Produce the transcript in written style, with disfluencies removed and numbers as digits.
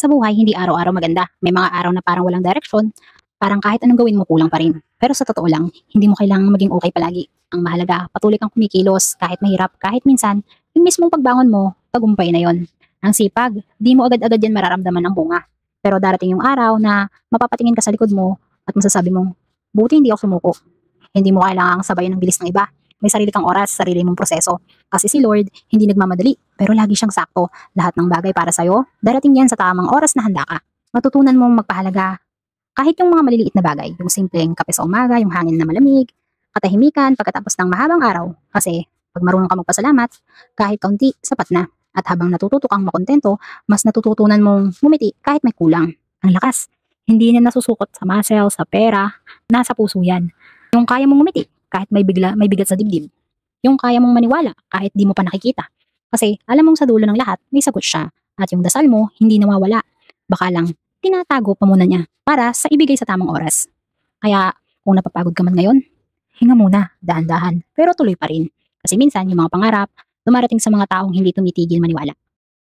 Sa buhay, hindi araw-araw maganda. May mga araw na parang walang direksyon, parang kahit anong gawin mo kulang pa rin. Pero sa totoo lang, hindi mo kailangang maging okay palagi. Ang mahalaga, patuloy kang kumikilos, kahit mahirap, kahit minsan, yung mismong pagbangon mo, tagumpay na yon. Ang sipag, di mo agad-agad yan mararamdaman ang bunga. Pero darating yung araw na mapapatingin ka sa likod mo at masasabi mong, buti hindi ako sumuko. Hindi mo kailangang sabayan ng bilis ng iba. May sarili kang oras, sarili mong proseso. Kasi si Lord, hindi nagmamadali, pero lagi siyang sakto. Lahat ng bagay para sa'yo, darating yan sa tamang oras na handa ka. Matutunan mong magpahalaga kahit yung mga maliliit na bagay, yung simpleng kape sa umaga, yung hangin na malamig, katahimikan pagkatapos ng mahabang araw. Kasi pag marunong ka magpasalamat, kahit kaunti, sapat na. At habang natututo kang makontento, mas natututunan mong bumiti kahit may kulang. Ang lakas, hindi na nasusukot sa muscle, sa pera, nasa puso yan. Yung kaya mong umiti kahit may bigat sa dibdib. Yung kaya mong maniwala kahit di mo pa nakikita. Kasi alam mong sa dulo ng lahat, may sagot siya. At yung dasal mo, hindi nawawala. Baka lang, tinatago pa muna niya para sa ibigay sa tamang oras. Kaya kung napapagod ka man ngayon, hinga muna, dahan-dahan, pero tuloy pa rin. Kasi minsan yung mga pangarap, dumarating sa mga taong hindi tumitigil maniwala.